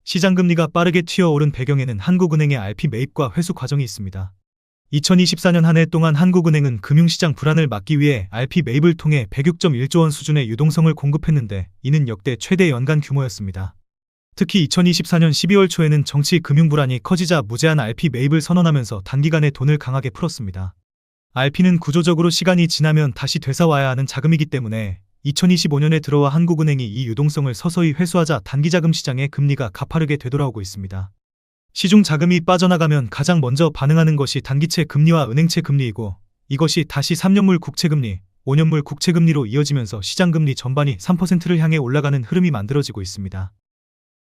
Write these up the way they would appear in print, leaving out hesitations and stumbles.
시장금리가 빠르게 튀어오른 배경에는 한국은행의 RP 매입과 회수 과정이 있습니다. 2024년 한 해 동안 한국은행은 금융시장 불안을 막기 위해 RP 매입을 통해 106.1조 원 수준의 유동성을 공급했는데 이는 역대 최대 연간 규모였습니다. 특히 2024년 12월 초에는 정치 금융 불안이 커지자 무제한 RP 매입을 선언하면서 단기간에 돈을 강하게 풀었습니다. RP는 구조적으로 시간이 지나면 다시 되살아와야 하는 자금이기 때문에 2025년에 들어와 한국은행이 이 유동성을 서서히 회수하자 단기자금 시장의 금리가 가파르게 되돌아오고 있습니다. 시중 자금이 빠져나가면 가장 먼저 반응하는 것이 단기채 금리와 은행채 금리이고 이것이 다시 3년물 국채금리, 5년물 국채금리로 이어지면서 시장금리 전반이 3%를 향해 올라가는 흐름이 만들어지고 있습니다.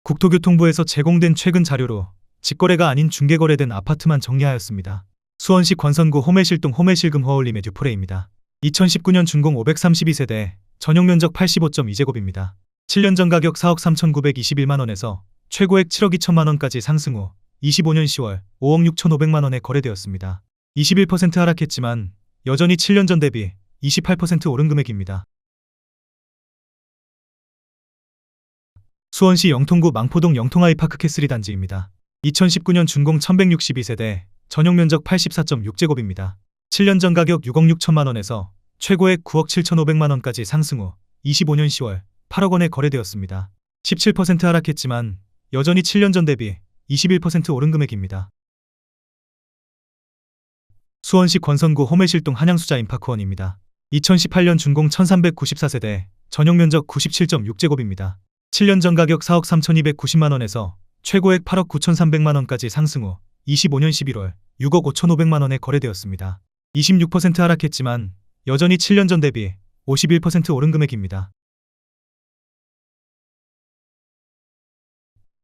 국토교통부에서 제공된 최근 자료로 직거래가 아닌 중개거래된 아파트만 정리하였습니다. 수원시 권선구 호매실동 호매실금 허울림의 듀포레입니다. 2019년 준공 532세대, 전용면적 85.2제곱입니다. 7년 전 가격 4억 3,921만원에서 최고액 7억 2천만원까지 상승 후 25년 10월 5억 6,500만원에 거래되었습니다. 21% 하락했지만 여전히 7년 전 대비 28% 오른 금액입니다. 수원시 영통구 망포동 영통아이파크 캐슬이 단지입니다. 2019년 준공 1162세대, 전용면적 84.6제곱입니다. 7년 전 가격 6억 6천만원에서 최고액 9억 7,500만원까지 상승 후 25년 10월 8억 원에 거래되었습니다. 17% 하락했지만 여전히 7년 전 대비 21% 오른 금액입니다. 수원시 권선구 호매실동 한양수자 임파크원입니다. 2018년 준공 1394세대, 전용면적 97.6제곱입니다. 7년 전 가격 4억 3,290만원에서 최고액 8억 9,300만원까지 상승 후 25년 11월 6억 5,500만원에 거래되었습니다. 26% 하락했지만 여전히 7년 전 대비 51% 오른 금액입니다.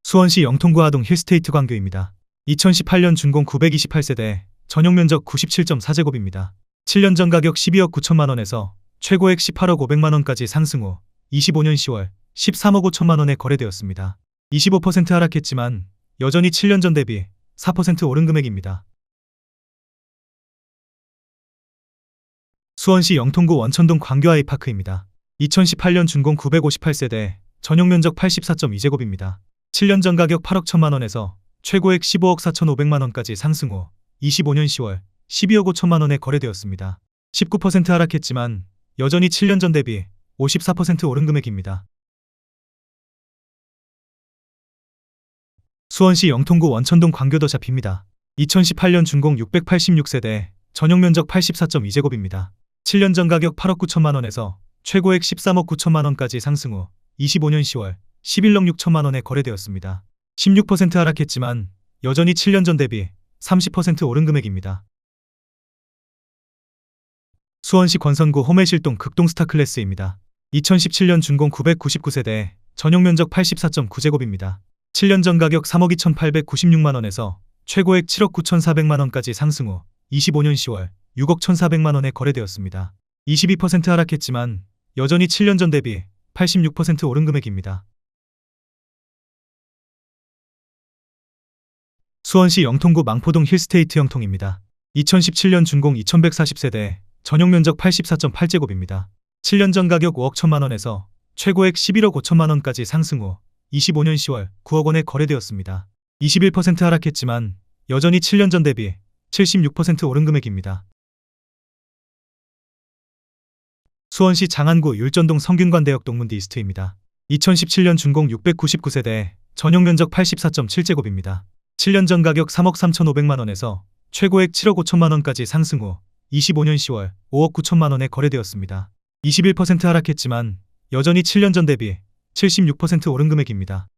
수원시 영통구 하동 힐스테이트 광교입니다. 2018년 준공 928세대, 전용면적 97.4제곱입니다. 7년 전 가격 12억 9천만원에서 최고액 18억 500만원까지 상승 후 25년 10월 13억 5천만원에 거래되었습니다. 25% 하락했지만 여전히 7년 전 대비 4% 오른 금액입니다. 수원시 영통구 원천동 광교아이파크입니다. 2018년 준공 958세대, 전용면적 84.2제곱입니다. 7년 전 가격 8억 1천만원에서 최고액 15억 4,500만원까지 상승 후 25년 10월 12억 5천만원에 거래되었습니다. 19% 하락했지만 여전히 7년 전 대비 54% 오른 금액입니다. 수원시 영통구 원천동 광교더샵입니다. 2018년 준공 686세대, 전용면적 84.2제곱입니다. 7년 전 가격 8억 9천만원에서 최고액 13억 9천만원까지 상승 후 25년 10월 11억 6천만원에 거래되었습니다. 16% 하락했지만 여전히 7년 전 대비 30% 오른 금액입니다. 수원시 권선구 호매실동 극동 스타클래스입니다. 2017년 준공 999세대, 전용면적 84.9제곱입니다. 7년 전 가격 3억 2,896만원에서 최고액 7억 9,400만원까지 상승 후 25년 10월 6억 1,400만원에 거래되었습니다. 22% 하락했지만 여전히 7년 전 대비 86% 오른 금액입니다. 수원시 영통구 망포동 힐스테이트 영통입니다. 2017년 준공 2140세대, 전용면적 84.8제곱입니다. 7년 전 가격 5억 1천만원에서 최고액 11억 5천만원까지 상승 후 25년 10월 9억 원에 거래되었습니다. 21% 하락했지만 여전히 7년 전 대비 76% 오른 금액입니다. 수원시 장안구 율전동 성균관대역 동문디 이스트입니다. 2017년 준공 699세대, 전용면적 84.7제곱입니다. 7년 전 가격 3억 3,500만원에서 최고액 7억 5천만원까지 상승 후 25년 10월 5억 9천만원에 거래되었습니다. 21% 하락했지만 여전히 7년 전 대비 76% 오른 금액입니다.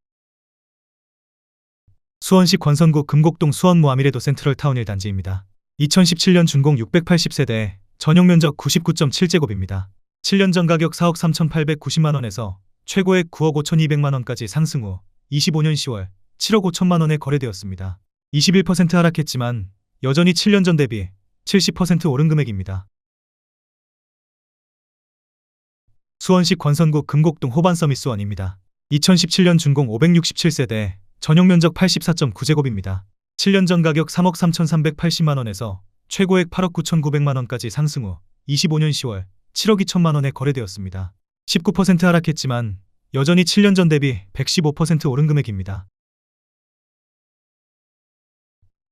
수원시 권선구 금곡동 수원모아미레도 센트럴타운 1단지입니다. 2017년 준공 680세대, 전용면적 99.7제곱입니다. 7년 전 가격 4억 3,890만원에서 최고액 9억 5,200만원까지 상승 후 25년 10월 7억 5천만원에 거래되었습니다. 21% 하락했지만 여전히 7년 전 대비 70% 오른 금액입니다. 수원시 권선구 금곡동 호반서미스원입니다. 2017년 준공 567세대, 전용면적 84.9제곱입니다. 7년 전 가격 3억 3,380만원에서 최고액 8억 9,900만원까지 상승 후 25년 10월 7억 2천만원에 거래되었습니다. 19% 하락했지만 여전히 7년 전 대비 115% 오른 금액입니다.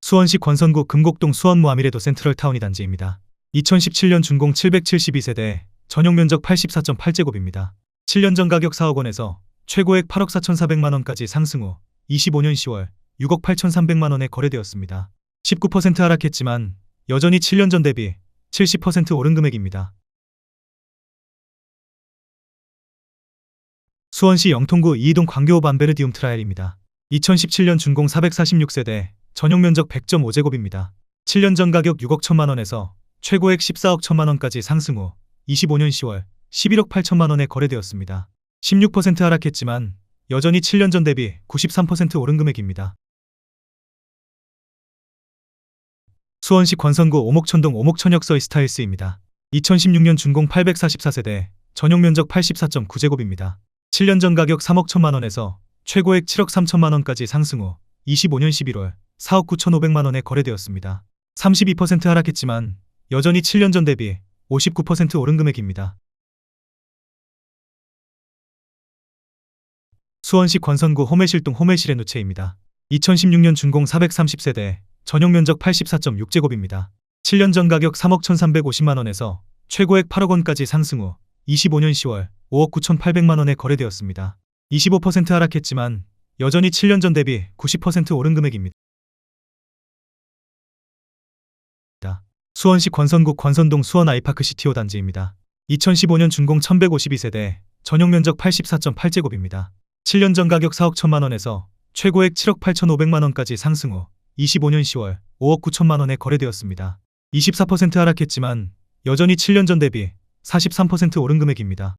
수원시 권선구 금곡동 수원모아미레도 센트럴타운이 단지입니다. 2017년 준공 772세대, 전용 면적 84.8제곱입니다. 7년 전 가격 4억 원에서 최고액 8억 4,400만 원까지 상승 후 25년 10월 6억 8,300만 원에 거래되었습니다. 19% 하락했지만 여전히 7년 전 대비 70% 오른 금액입니다. 수원시 영통구 이이동 광교호 반베르디움 트라이얼입니다. 2017년 준공 446세대, 전용 면적 100.5제곱입니다. 7년 전 가격 6억 1천만 원에서 최고액 14억 1천만 원까지 상승 후 25년 10월 11억 8천만 원에 거래되었습니다. 16% 하락했지만 여전히 7년 전 대비 93% 오른 금액입니다. 수원시 권선구 오목천동 오목천역서의 스타일스입니다. 2016년 준공 844세대, 전용 면적 84.9제곱입니다. 7년 전 가격 3억 1천만 원에서 최고액 7억 3천만 원까지 상승 후 25년 11월 4억 9,500만 원에 거래되었습니다. 32% 하락했지만 여전히 7년 전 대비 59% 오른 금액입니다. 수원시 권선구 호매실동 호매실의 누체입니다. 2016년 준공 430세대, 전용 면적 84.6제곱입니다. 7년 전 가격 3억 1,350만 원에서 최고액 8억 원까지 상승 후 25년 10월 5억 9,800만 원에 거래되었습니다. 25% 하락했지만 여전히 7년 전 대비 90% 오른 금액입니다. 수원시 권선구 권선동 수원 아이파크 시티호 단지입니다. 2015년 준공 1152세대, 전용 면적 84.8제곱입니다. 7년 전 가격 4억 1천만 원에서 최고액 7억 8,500만 원까지 상승 후 25년 10월 5억 9천만 원에 거래되었습니다. 24% 하락했지만 여전히 7년 전 대비 43% 오른 금액입니다.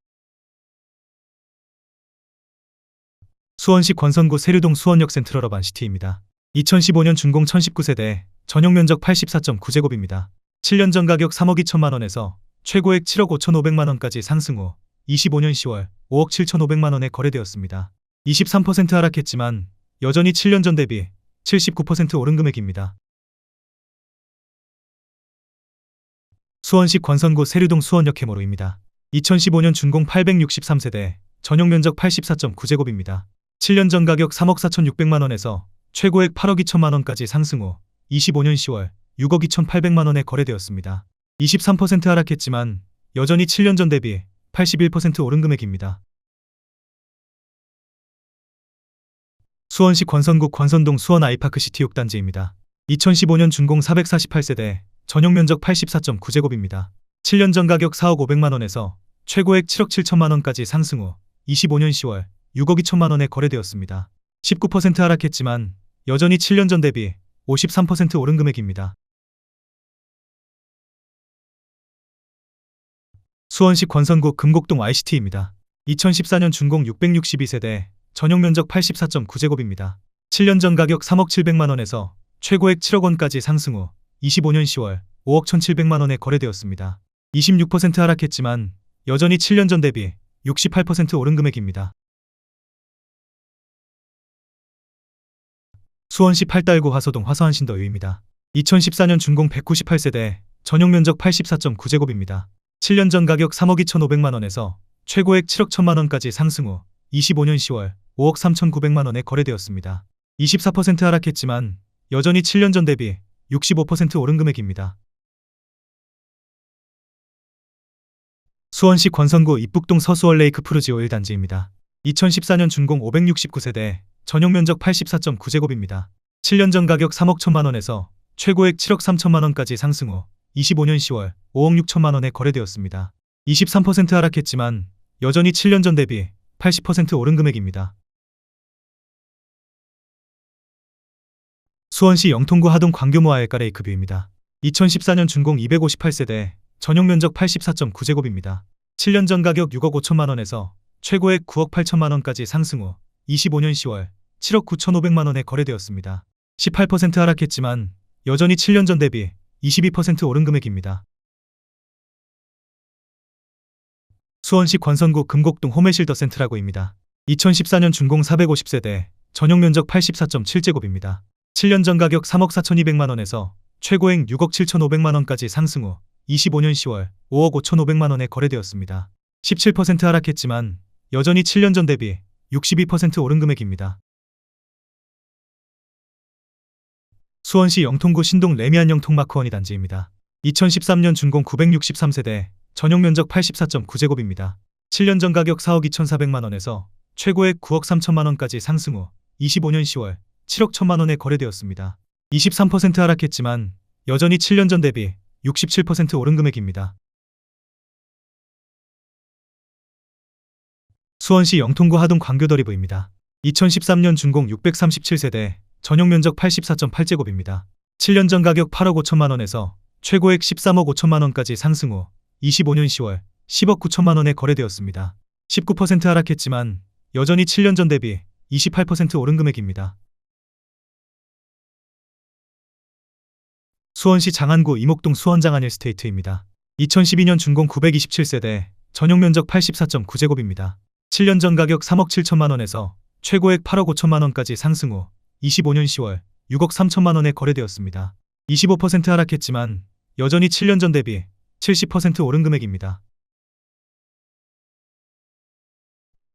수원시 권선구 세류동 수원역 센트럴어반 시티입니다. 2015년 준공 1019세대, 전용 면적 84.9제곱입니다. 7년 전 가격 3억 2천만 원에서 최고액 7억 5,500만 원까지 상승 후 25년 10월 5억 7,500만 원에 거래되었습니다. 23% 하락했지만 여전히 7년 전 대비 79% 오른 금액입니다. 수원시 권선구 세류동 수원역 해머로입니다. 2015년 준공 863세대, 전용 면적 84.9제곱입니다. 7년 전 가격 3억 4,600만 원에서 최고액 8억 2천만 원까지 상승 후 25년 10월 6억 2,800만 원에 거래되었습니다. 23% 하락했지만 여전히 7년 전 대비 81% 오른 금액입니다. 수원시 권선구 권선동 수원 아이파크 시티 6단지입니다. 2015년 준공 448세대, 전용 면적 84.9제곱입니다. 7년 전 가격 4억 500만 원에서 최고액 7억 7천만 원까지 상승 후 25년 10월 6억 2천만 원에 거래되었습니다. 19% 하락했지만 여전히 7년 전 대비 53% 오른 금액입니다. 수원시 권선구 금곡동 ICT입니다. 2014년 준공 662세대, 전용 면적 84.9제곱입니다. 7년 전 가격 3억 700만 원에서 최고액 7억 원까지 상승 후 25년 10월 5억 1,700만 원에 거래되었습니다. 26% 하락했지만 여전히 7년 전 대비 68% 오른 금액입니다. 수원시 팔달구 화서동 화서한신더유입니다. 2014년 준공 198세대, 전용 면적 84.9제곱입니다. 7년 전 가격 3억 2,500만 원에서 최고액 7억 1천만 원까지 상승 후 25년 10월 5억 3,900만 원에 거래되었습니다. 24% 하락했지만 여전히 7년 전 대비 65% 오른 금액입니다. 수원시 권선구 입북동 서수월 레이크 푸르지오 1단지입니다. 2014년 준공 569세대, 전용 면적 84.9제곱입니다. 7년 전 가격 3억 1천만 원에서 최고액 7억 3천만 원까지 상승 후 25년 10월 5억 6천만 원에 거래되었습니다. 23% 하락했지만 여전히 7년 전 대비 80% 오른 금액입니다. 수원시 영통구 하동 광교모 아엘까레이크 뷰입니다. 2014년 준공 258세대, 전용 면적 84.9제곱입니다. 7년 전 가격 6억 5천만 원에서 최고액 9억 8천만 원까지 상승 후 25년 10월 7억 9,500만 원에 거래되었습니다. 18% 하락했지만 여전히 7년 전 대비 22% 오른 금액입니다. 수원시 권선구 금곡동 호매실더 센트라고입니다. 2014년 준공 450세대, 전용 면적 84.7제곱입니다. 7년 전 가격 3억 4,200만 원에서 최고액 6억 7,500만 원까지 상승 후 25년 10월 5억 5,500만 원에 거래되었습니다. 17% 하락했지만 여전히 7년 전 대비 62% 오른 금액입니다. 수원시 영통구 신동 레미안 영통마크원이 단지입니다. 2013년 준공 963세대, 전용 면적 84.9제곱입니다. 7년 전 가격 4억 2,400만원에서 최고액 9억 3천만원까지 상승 후 25년 10월 7억 1천만원에 거래되었습니다. 23% 하락했지만 여전히 7년 전 대비 67% 오른 금액입니다. 수원시 영통구 하동 광교더리브입니다. 2013년 준공 637세대, 전용 면적 84.8제곱입니다. 7년 전 가격 8억 5천만원에서 최고액 13억 5천만원까지 상승 후 25년 10월 10억 9천만원에 거래되었습니다. 19% 하락했지만 여전히 7년 전 대비 28% 오른 금액입니다. 수원시 장안구 이목동 수원장안일 스테이트입니다. 2012년 준공 927세대, 전용 면적 84.9제곱입니다. 7년 전 가격 3억 7천만원에서 최고액 8억 5천만원까지 상승 후 25년 10월 6억 3천만원에 거래되었습니다. 25% 하락했지만 여전히 7년 전 대비 70% 오른 금액입니다.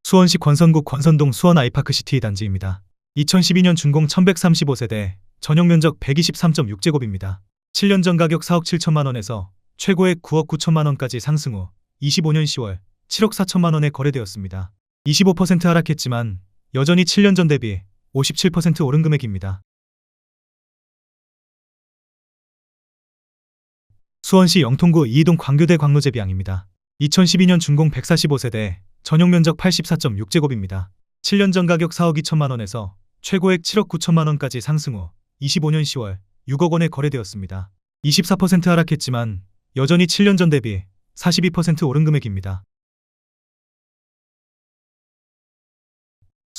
수원시 권선구 권선동 수원 아이파크시티 단지입니다. 2012년 준공 1135세대, 전용 면적 123.6제곱입니다. 7년 전 가격 4억 7천만원에서 최고액 9억 9천만원까지 상승 후 25년 10월 7억 4천만원에 거래되었습니다. 25% 하락했지만 여전히 7년 전 대비 57% 오른 금액입니다. 수원시 영통구 이이동 광교대 광로제비양입니다. 2012년 준공 145세대, 전용 면적 84.6제곱입니다. 7년 전 가격 4억 2천만원에서 최고액 7억 9천만원까지 상승 후 25년 10월 6억 원에 거래되었습니다. 24% 하락했지만 여전히 7년 전 대비 42% 오른 금액입니다.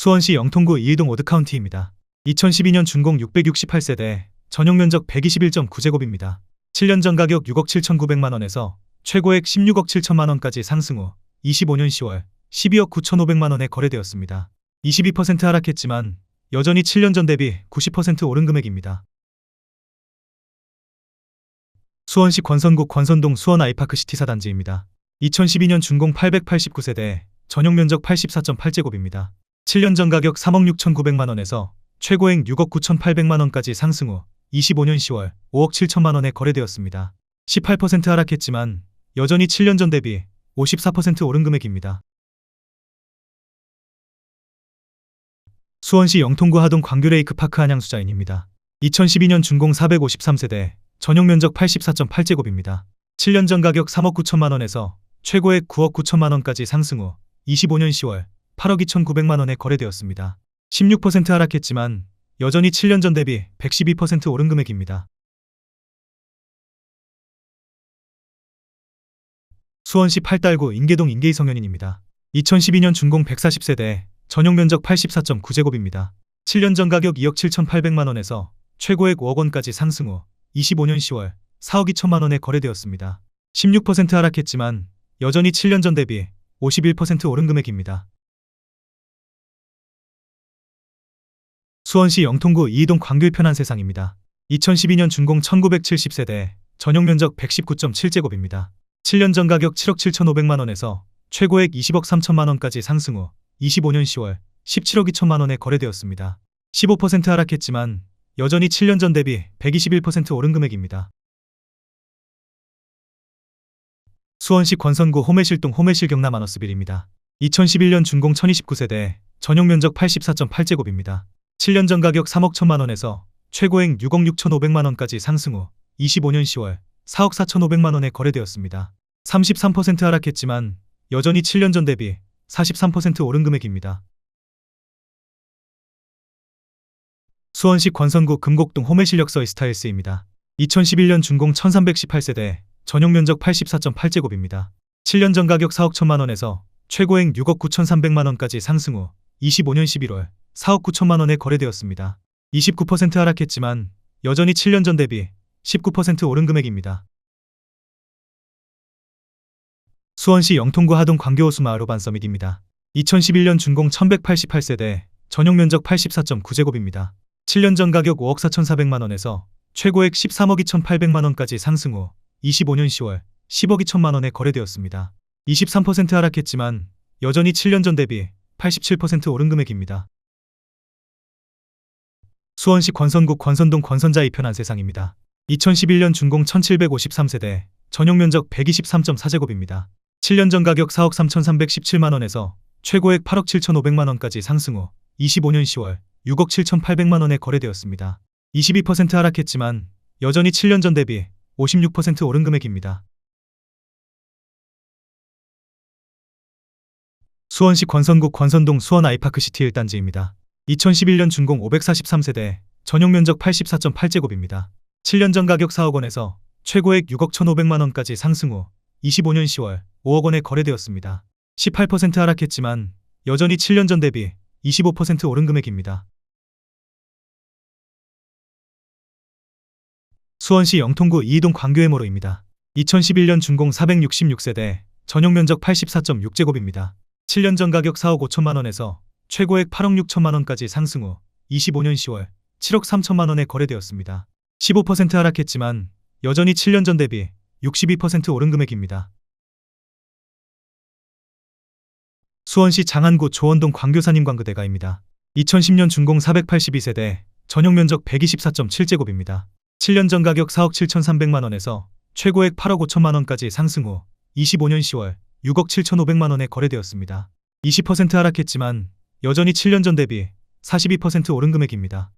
수원시 영통구 이이동 오드카운티입니다. 2012년 준공 668세대, 전용 면적 121.9제곱입니다. 7년 전 가격 6억 7,900만원에서 최고액 16억 7천만원까지 상승 후 25년 10월 12억 9,500만원에 거래되었습니다. 22% 하락했지만 여전히 7년 전 대비 90% 오른 금액입니다. 수원시 권선구 권선동 수원 아이파크시티 사단지입니다. 2012년 준공 889세대, 전용 면적 84.8제곱입니다. 7년 전 가격 3억 6,900만원에서 최고액 6억 9,800만원까지 상승 후 25년 10월 5억 7천만원에 거래되었습니다. 18% 하락했지만 여전히 7년 전 대비 54% 오른 금액입니다. 수원시 영통구 하동 광교레이크파크 한양수자인입니다. 2012년 준공 453세대, 전용 면적 84.8제곱입니다. 7년 전 가격 3억 9천만원에서 최고액 9억 9천만원까지 상승 후 25년 10월 8억 2,900만원에 거래되었습니다. 16% 하락했지만 여전히 7년 전 대비 112% 오른 금액입니다. 수원시 팔달구 인계동 인계이성현인입니다. 2012년 준공 140세대, 전용 면적 84.9제곱입니다. 7년 전 가격 2억 7,800만원에서 최고액 5억 원까지 상승 후 25년 10월 4억 2천만원에 거래되었습니다. 16% 하락했지만 여전히 7년 전 대비 51% 오른 금액입니다. 수원시 영통구 이이동 광교일 편안세상입니다. 2012년 준공 1970세대, 전용 면적 119.7제곱입니다. 7년 전 가격 7억 7,500만원에서 최고액 20억 3천만원까지 상승 후 25년 10월 17억 2천만원에 거래되었습니다. 15% 하락했지만 여전히 7년 전 대비 121% 오른 금액입니다. 수원시 권선구 호매실동 호매실 경남 아너스빌입니다. 2011년 준공 1029세대, 전용 면적 84.8제곱입니다. 7년 전 가격 3억 1천만원에서 최고액 6억 6,500만원까지 상승 후 25년 10월 4억 4,500만원에 거래되었습니다. 33% 하락했지만 여전히 7년 전 대비 43% 오른 금액입니다. 수원시 권선구 금곡동 호매실역서의 스타일스입니다. 2011년 준공 1318세대, 전용 면적 84.8제곱입니다. 7년 전 가격 4억 1천만원에서 최고액 6억 9,300만원까지 상승 후 25년 11월 4억 9천만원에 거래되었습니다. 29% 하락했지만 여전히 7년 전 대비 19% 오른 금액입니다. 수원시 영통구 하동 광교호수 마을호반 서밋입니다. 2011년 준공 1188세대, 전용 면적 84.9제곱입니다. 7년 전 가격 5억 4,400만원에서 최고액 13억 2,800만원까지 상승 후 25년 10월 10억 2천만원에 거래되었습니다. 23% 하락했지만 여전히 7년 전 대비 87% 오른 금액입니다. 수원시 권선구 권선동 권선자 2편 안세상입니다. 2011년 준공 1753세대, 전용면적 123.4제곱입니다. 7년 전 가격 4억 3,317만원에서 최고액 8억 7,500만원까지 상승 후 25년 10월 6억 7,800만원에 거래되었습니다. 22% 하락했지만 여전히 7년 전 대비 56% 오른 금액입니다. 수원시 권선구 권선동 수원 아이파크시티 1단지입니다. 2011년 준공 543세대, 전용면적 84.8제곱입니다. 7년 전 가격 4억 원에서 최고액 6억 1,500만원까지 상승 후 25년 10월 5억 원에 거래되었습니다. 18% 하락했지만 여전히 7년 전 대비 25% 오른 금액입니다. 수원시 영통구 이이동 광교해모로입니다. 2011년 준공 466세대, 전용면적 84.6제곱입니다. 7년 전 가격 4억 5천만원에서 최고액 8억 6천만원까지 상승 후 25년 10월 7억 3천만원에 거래되었습니다. 15% 하락했지만 여전히 7년 전 대비 62% 오른 금액입니다. 수원시 장안구 조원동 광교산인광그대가입니다. 2010년 준공 482세대, 전용면적 124.7제곱입니다. 7년 전 가격 4억 7,300만원에서 최고액 8억 5천만원까지 상승 후 25년 10월 6억 7,500만원에 거래되었습니다. 20% 하락했지만 여전히 7년 전 대비 42% 오른 금액입니다.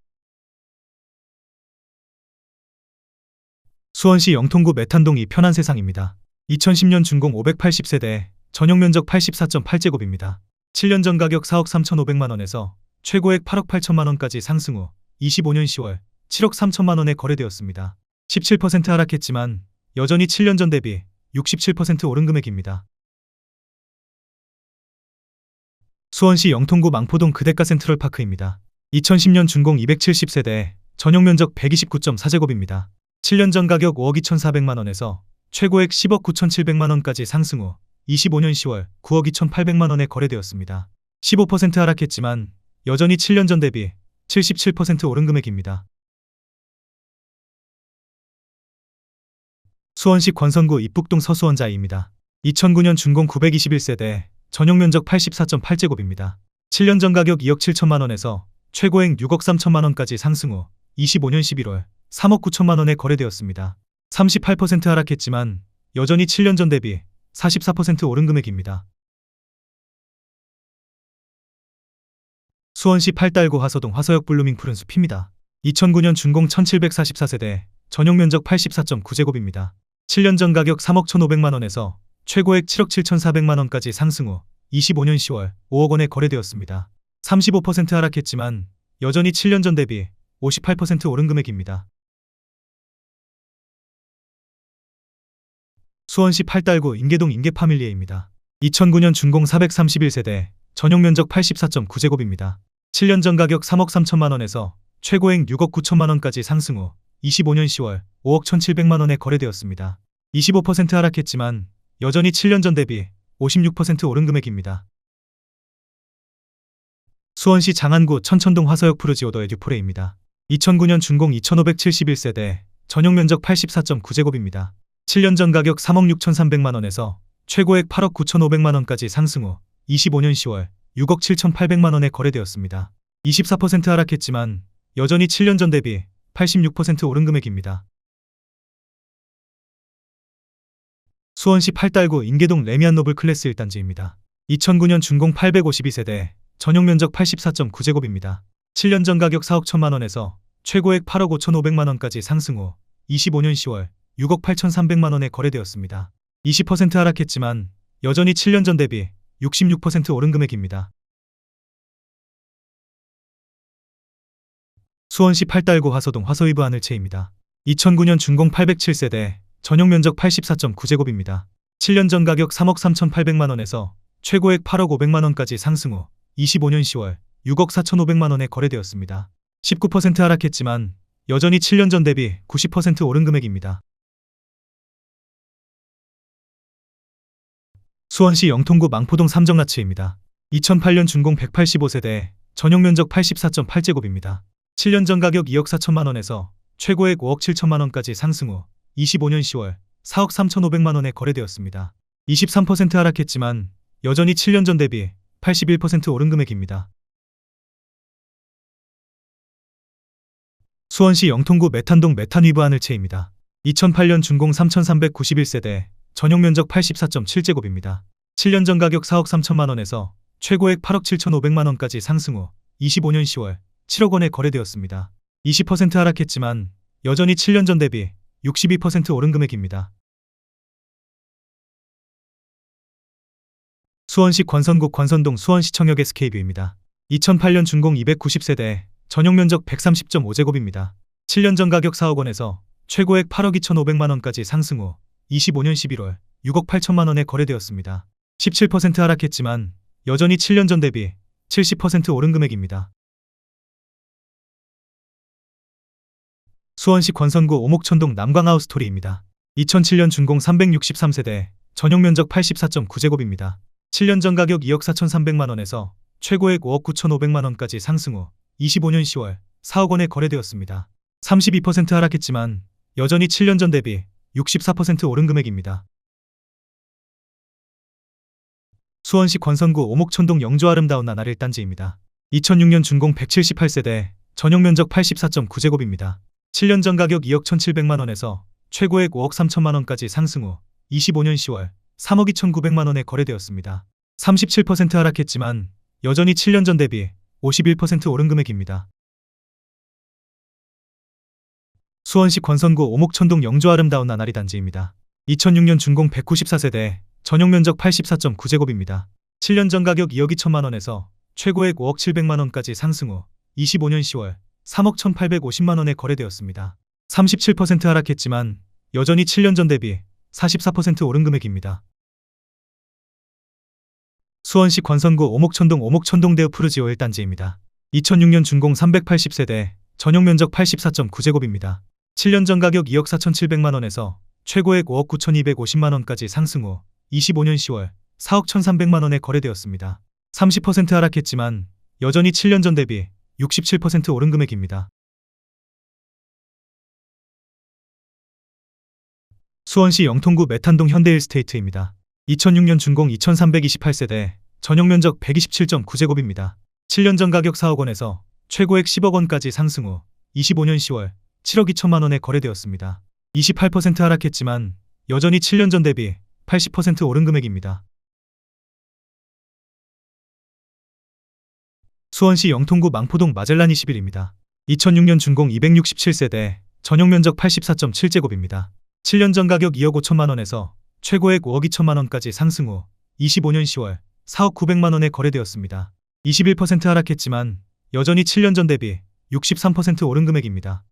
수원시 영통구 메탄동 2편 안세상입니다. 2010년 준공 580세대, 전용면적 84.8제곱입니다. 7년 전 가격 4억 3,500만원에서 최고액 8억 8천만원까지 상승 후 25년 10월 7억 3천만원에 거래되었습니다. 17% 하락했지만 여전히 7년 전 대비 67% 오른 금액입니다. 수원시 영통구 망포동 그대가 센트럴파크입니다. 2010년 준공 270세대, 전용면적 129.4제곱입니다. 7년 전 가격 5억 2,400만원에서 최고액 10억 9,700만원까지 상승 후 25년 10월 9억 2,800만원에 거래되었습니다. 15% 하락했지만 여전히 7년 전 대비 77% 오른 금액입니다. 수원시 권선구 입북동 서수원자이입니다. 2009년 준공 921세대, 전용면적 84.8제곱입니다. 7년 전 가격 2억 7천만원에서 최고액 6억 3천만원까지 상승 후 25년 11월 3억 9천만원에 거래되었습니다. 38% 하락했지만 여전히 7년 전 대비 44% 오른 금액입니다. 수원시 팔달구 화서동 화서역 블루밍 푸른 숲입니다. 2009년 준공 1744세대, 전용면적 84.9제곱입니다. 7년 전 가격 3억 1,500만원에서 최고액 7억 7,400만원까지 상승 후 25년 10월 5억 원에 거래되었습니다. 35% 하락했지만 여전히 7년 전 대비 58% 오른 금액입니다. 수원시 팔달구 인계동 인계파밀리에입니다. 2009년 준공 431세대, 전용면적 84.9제곱입니다. 7년 전 가격 3억 3천만원에서 최고액 6억 9천만원까지 상승 후 25년 10월 5억 1,700만원에 거래되었습니다. 25% 하락했지만 여전히 7년 전 대비 56% 오른 금액입니다. 수원시 장안구 천천동 화서역 푸르지오더 에듀포레입니다. 2009년 준공 2571세대, 전용면적 84.9제곱입니다. 7년 전 가격 3억 6,300만원에서 최고액 8억 9,500만원까지 상승 후 25년 10월 6억 7,800만원에 거래되었습니다. 24% 하락했지만 여전히 7년 전 대비 86% 오른 금액입니다. 수원시 팔달구 인계동 레미안 노블 클래스 1단지입니다. 2009년 준공 852세대, 전용면적 84.9제곱입니다. 7년 전 가격 4억 1천만원에서 최고액 8억 5,500만원까지 상승 후 25년 10월 6억 8,300만원에 거래되었습니다. 20% 하락했지만 여전히 7년 전 대비 66% 오른 금액입니다. 수원시 팔달구 화서동 화서위브 하늘채입니다. 2009년 준공 807세대, 전용면적 84.9제곱입니다. 7년 전 가격 3억 3,800만원에서 최고액 8억 500만원까지 상승 후 25년 10월 6억 4,500만원에 거래되었습니다. 19% 하락했지만 여전히 7년 전 대비 90% 오른 금액입니다. 수원시 영통구 망포동 삼정라츠입니다. 2008년 준공 185세대, 전용면적 84.8제곱입니다. 7년 전 가격 2억 4천만원에서 최고액 5억 7천만원까지 상승 후 25년 10월 4억 3,500만원에 거래되었습니다. 23% 하락했지만 여전히 7년 전 대비 81% 오른 금액입니다. 수원시 영통구 메탄동 메탄위브 하늘채입니다. 2008년 준공 3,391세대, 전용면적 84.7제곱입니다. 7년 전 가격 4억 3천만 원에서 최고액 8억 7,500만 원까지 상승 후 25년 10월 7억 원에 거래되었습니다. 20% 하락했지만 여전히 7년 전 대비 62% 오른 금액입니다. 수원시 권선구 권선동 수원시청역 SK뷰입니다. 2008년 준공 290세대, 전용면적 130.5제곱입니다. 7년 전 가격 4억 원에서 최고액 8억 2,500만 원까지 상승 후 25년 11월 6억 8천만 원에 거래되었습니다. 17% 하락했지만 여전히 7년 전 대비 70% 오른 금액입니다. 수원시 권선구 오목천동 남광하우스토리입니다. 2007년 준공 363세대, 전용면적 84.9제곱입니다. 7년 전 가격 2억 4,300만 원에서 최고액 5억 9,500만 원까지 상승 후 25년 10월 4억 원에 거래되었습니다. 32% 하락했지만 여전히 7년 전 대비 64% 오른 금액입니다. 수원시 권선구 오목천동 영조 아름다운 나날 1단지입니다. 2006년 준공 178세대, 전용면적 84.9제곱입니다. 7년 전 가격 2억 1,700만 원에서 최고액 5억 3천만 원까지 상승 후 25년 10월 3억 2,900만 원에 거래되었습니다. 37% 하락했지만 여전히 7년 전 대비 51% 오른 금액입니다. 수원시 권선구 오목천동 영조 아름다운 나날이 단지입니다. 2006년 준공 194세대, 전용면적 84.9제곱입니다. 7년 전 가격 2억 2천만 원에서 최고액 5억 700만 원까지 상승 후 25년 10월 3억 1,850만 원에 거래되었습니다. 37% 하락했지만 여전히 7년 전 대비 44% 오른 금액입니다. 수원시 권선구 오목천동 오목천동대우 푸르지오 1단지입니다. 2006년 준공 380세대, 전용면적 84.9제곱입니다. 7년 전 가격 2억 4,700만 원에서 최고액 5억 9,250만 원까지 상승 후 25년 10월 4억 1,300만 원에 거래되었습니다. 30% 하락했지만 여전히 7년 전 대비 67% 오른 금액입니다. 수원시 영통구 메탄동 현대일스테이트입니다. 2006년 준공 2,328세대, 전용면적 127.9제곱입니다. 7년 전 가격 4억 원에서 최고액 10억 원까지 상승 후 25년 10월 7억 2천만 원에 거래되었습니다. 28% 하락했지만 여전히 7년 전 대비 80% 오른 금액입니다. 수원시 영통구 망포동 마젤란 21입니다. 2006년 준공 267세대, 전용면적 84.7제곱입니다. 7년 전 가격 2억 5천만 원에서 최고액 5억 2천만 원까지 상승 후 25년 10월 4억 900만 원에 거래되었습니다. 21% 하락했지만 여전히 7년 전 대비 63% 오른 금액입니다.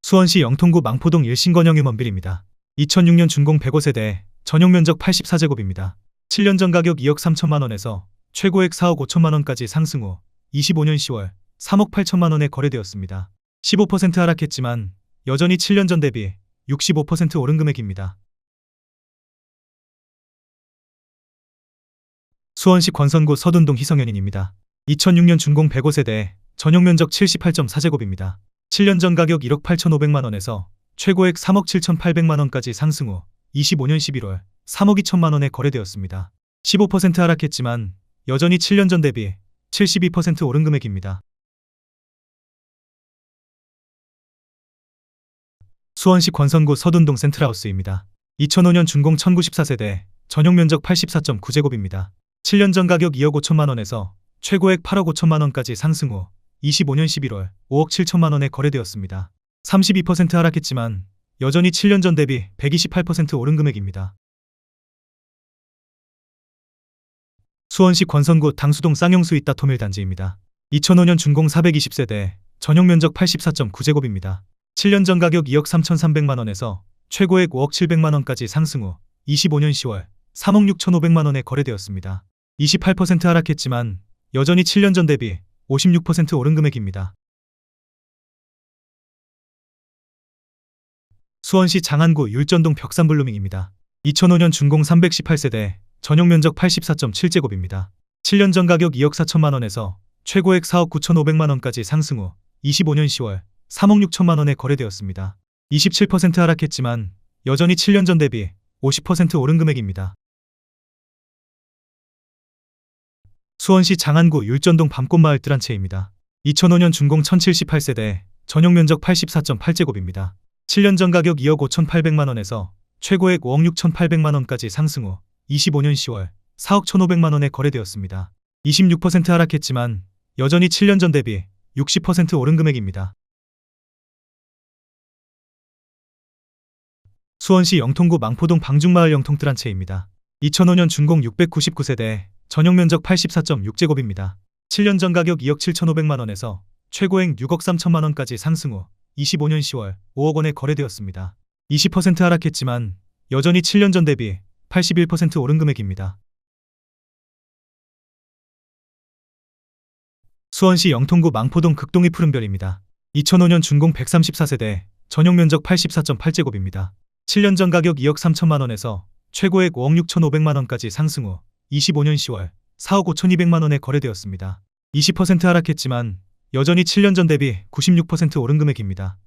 수원시 영통구 망포동 일신건영 휴먼빌입니다. 2006년 준공 105세대, 전용면적 84제곱입니다. 7년 전 가격 2억 3천만 원에서 최고액 4억 5천만 원까지 상승 후 25년 10월 3억 8천만 원에 거래되었습니다. 15% 하락했지만 여전히 7년 전 대비 65% 오른 금액입니다. 수원시 권선구 서둔동 희성현인입니다. 2006년 준공 105세대, 전용면적 78.4제곱입니다. 7년 전 가격 1억 8,500만 원에서 최고액 3억 7,800만 원까지 상승 후 25년 11월 3억 2천만 원에 거래되었습니다. 15% 하락했지만 여전히 7년 전 대비 72% 오른 금액입니다. 수원시 권선구 서둔동 센트라우스입니다. 2005년 준공 1094세대, 전용면적 84.9제곱입니다. 7년 전 가격 2억 5천만 원에서 최고액 8억 5천만 원까지 상승 후 25년 11월 5억 7천만 원에 거래되었습니다. 32% 하락했지만 여전히 7년 전 대비 128% 오른 금액입니다. 수원시 권선구 당수동 쌍용수 있다 토밀 단지입니다. 2005년 준공 420세대, 전용면적 84.9제곱입니다. 7년 전 가격 2억 3,300만 원에서 최고액 5억 700만 원까지 상승 후 25년 10월 3억 6,500만 원에 거래되었습니다. 28% 하락했지만 여전히 7년 전 대비 56% 오른 금액입니다. 수원시 장안구 율전동 벽산블루밍입니다. 2005년 준공 318세대, 전용면적 84.7제곱입니다. 7년 전 가격 2억 4천만 원에서 최고액 4억 9,500만 원까지 상승 후 25년 10월 3억 6천만 원에 거래되었습니다. 27% 하락했지만 여전히 7년 전 대비 50% 오른 금액입니다. 수원시 장안구 율전동 밤꽃마을 뜰 한 채입니다. 2005년 준공 1078세대, 전용 면적 84.8제곱입니다. 7년 전 가격 2억 5,800만 원에서 최고액 5억 6,800만 원까지 상승 후 25년 10월 4억 1,500만 원에 거래되었습니다. 26% 하락했지만 여전히 7년 전 대비 60% 오른 금액입니다. 수원시 영통구 망포동 방중마을 영통뜰 한 채입니다. 2005년 준공 699세대, 전용 면적 84.6제곱입니다. 7년 전 가격 2억 7,500만 원에서 최고액 6억 3천만 원까지 상승 후 25년 10월 5억 원에 거래되었습니다. 20% 하락했지만 여전히 7년 전 대비 81% 오른 금액입니다. 수원시 영통구 망포동 극동이 푸른별입니다. 2005년 준공 134세대, 전용 면적 84.8제곱입니다. 7년 전 가격 2억 3천만 원에서 최고액 5억 6,500만 원까지 상승 후 25년 10월 4억 5,200만 원에 거래되었습니다. 20% 하락했지만 여전히 7년 전 대비 96% 오른 금액입니다.